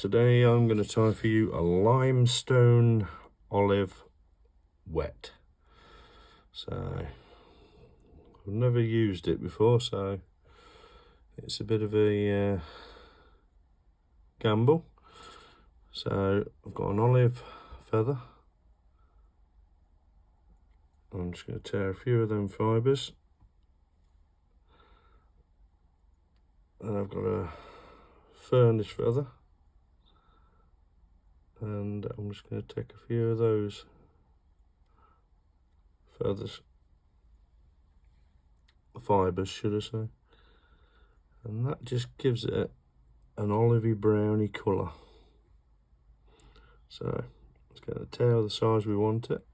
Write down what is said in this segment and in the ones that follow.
today I'm going to tie for you a limestone olive wet. So I've never used it before, so it's a bit of a gamble. So I've got an olive feather. I'm just going to tear a few of them fibres, and I've got a furnace feather, and I'm just going to take a few of those feathers, fibres should I say, and that just gives it an olivey browny colour. So let's get the tail the size we want it.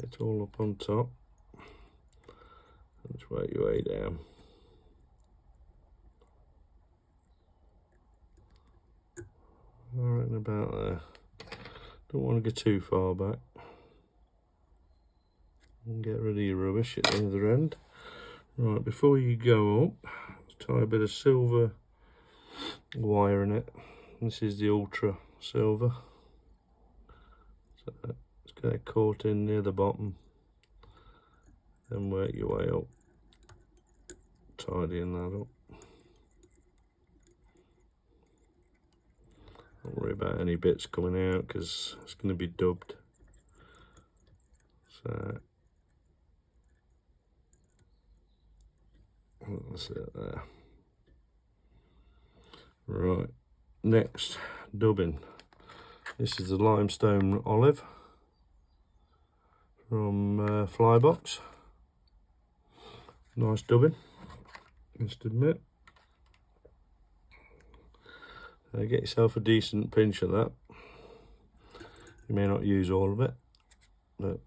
It's all up on top, and just work your way down. I reckon about there. Don't want to go too far back. And get rid of your rubbish at the other end. Right, before you go up, let's tie a bit of silver wire in it. This is the ultra silver. So let's get it caught in near the bottom. Then work your way up, tidying that up. Don't worry about any bits coming out because it's going to be dubbed. So that's it there. Right, next dubbing. This is the limestone olive from Flybox. Nice dubbing, must admit. Get yourself a decent pinch of that. You may not use all of it, but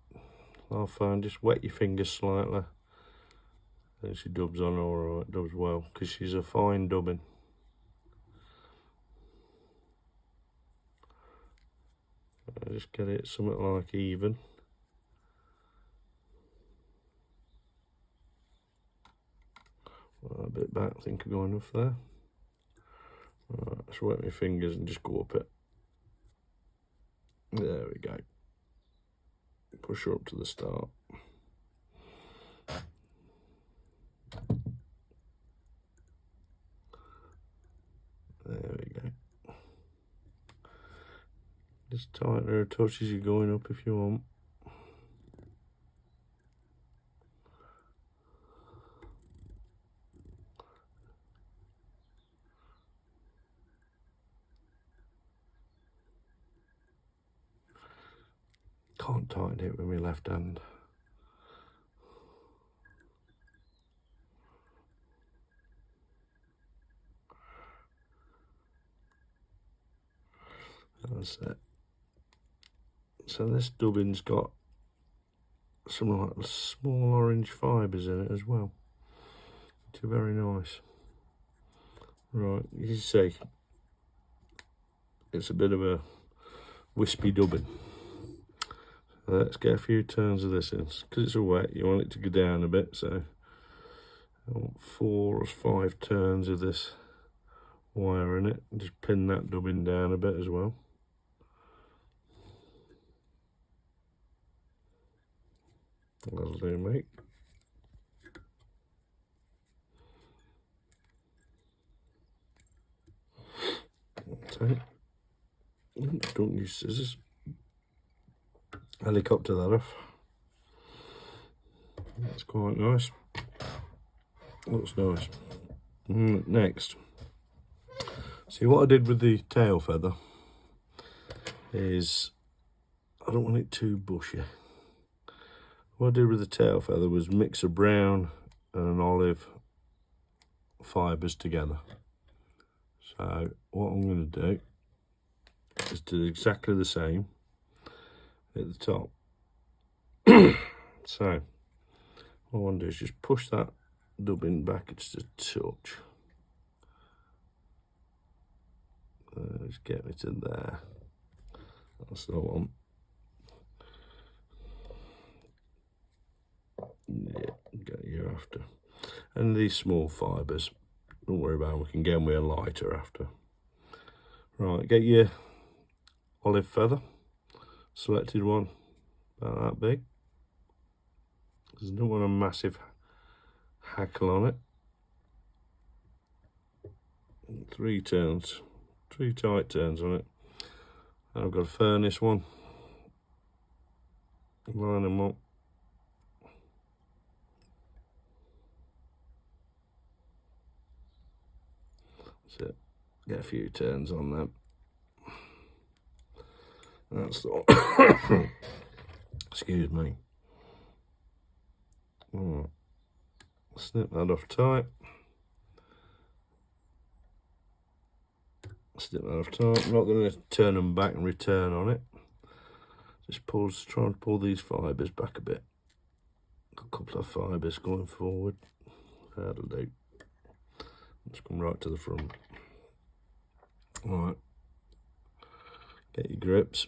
I'll find just wet your fingers slightly. And she dubs on alright, dubs well, because she's a fine dubbing. Just get it something like even. A bit back, I think I'm going enough there. Right, let's wet my fingers and just go up it. There we go. Push her up to the start. There we go. Just tighten her a touch as you're going up if you want. Can't tighten it with my left hand. That's it. So this dubbing's got some like small orange fibres in it as well, which are very nice. Right, you see, it's a bit of a wispy dubbing. Let's get a few turns of this in, because it's a wet, you want it to go down a bit, so I want 4 or 5 turns of this wire in it, and just pin that dubbing down a bit as well. That'll do, mate. Okay. Don't use scissors. Helicopter that off. That's quite nice. Looks nice. Next, see what I did with the tail feather is I don't want it too bushy. What I did with the tail feather was mix a brown and an olive fibres together. So what I'm going to do is do exactly the same at the top. So what I want to do is just push that dubbing back just a touch. Just get me to there. That's the one. Yeah, get you after. And these small fibres, don't worry about it, we can get them with a lighter after. Right, get your olive feather, selected one about that big, because I don't want a massive hackle on it. 3 turns, 3 tight turns on it. And I've got a furnace one, line them up. That's it, get a few turns on them. That's the excuse me. Right. Snip that off tight. Snip that off tight. I'm not going to turn them back and return on it. Just try and pull these fibres back a bit. A couple of fibres going forward. That'll do. Just come right to the front. Alright. Get your grips.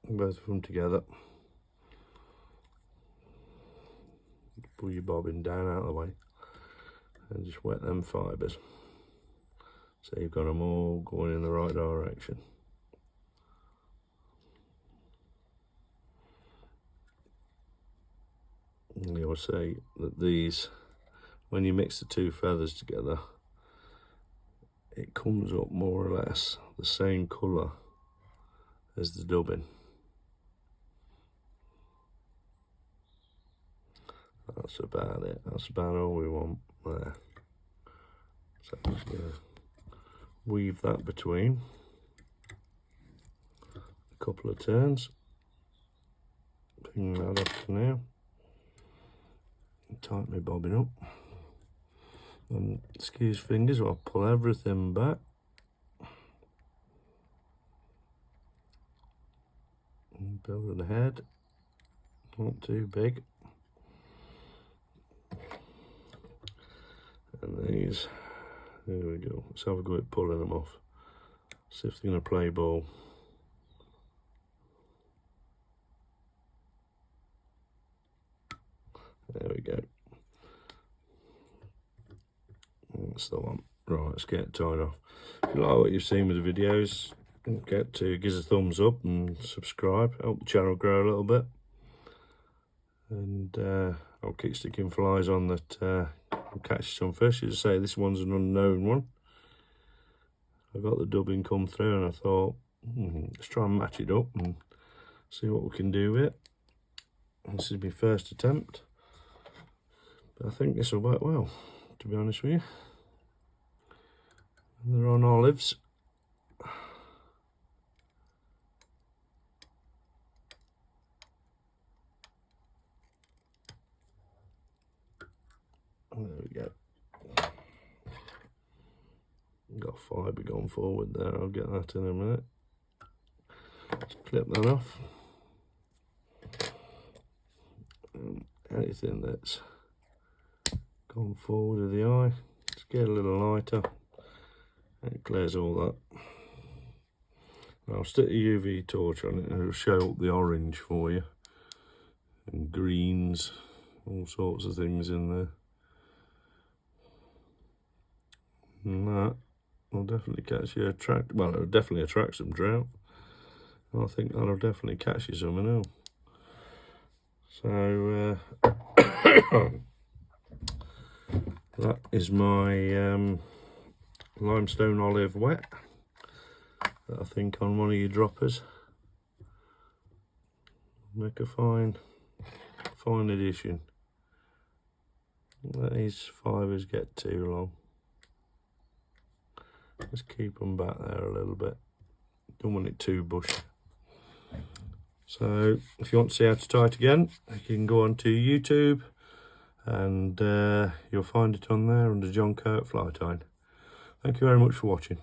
Both of them together. Pull your bobbin down out of the way and just wet them fibres so you've got them all going in the right direction. And you'll see that these, when you mix the 2 feathers together, it comes up more or less the same colour as the dubbing. That's about it. That's about all we want there. So I'm just going to weave that between a couple of turns. Ping that up for now. Tighten my bobbin up. And excuse fingers, I'll pull everything back. And build the head. Not too big. And these, there we go. Let's have a go at pulling them off. See if they're going to play ball. There we go. That's the one. Right, let's get it tied off. If you like what you've seen with the videos, don't forget to give us a thumbs up and subscribe. Help the channel grow a little bit. And I'll keep sticking flies on that. I'll catch some fish. As I say, this one's an unknown one. I got the dubbing come through and I thought, let's try and match it up and see what we can do with it. This is my first attempt, but I think this will work well, to be honest with you. And they're on olives. There we go. Got fibre going forward there, I'll get that in a minute. Just clip that off. Anything that's gone forward of the eye, just get a little lighter, and it clears all that. And I'll stick a UV torch on it and it'll show up the orange for you, and greens, all sorts of things in there. And that will definitely catch you, well, it'll definitely attract some trout. I think that'll definitely catch you some, I know. So that is my limestone olive wet that I think on one of your droppers make a fine addition. Let these fibres get too long. Just keep them back there a little bit. Don't want it too bushy. So if you want to see how to tie it again, you can go onto YouTube and you'll find it on there under John Kirk Fly Tying. Thank you very much for watching.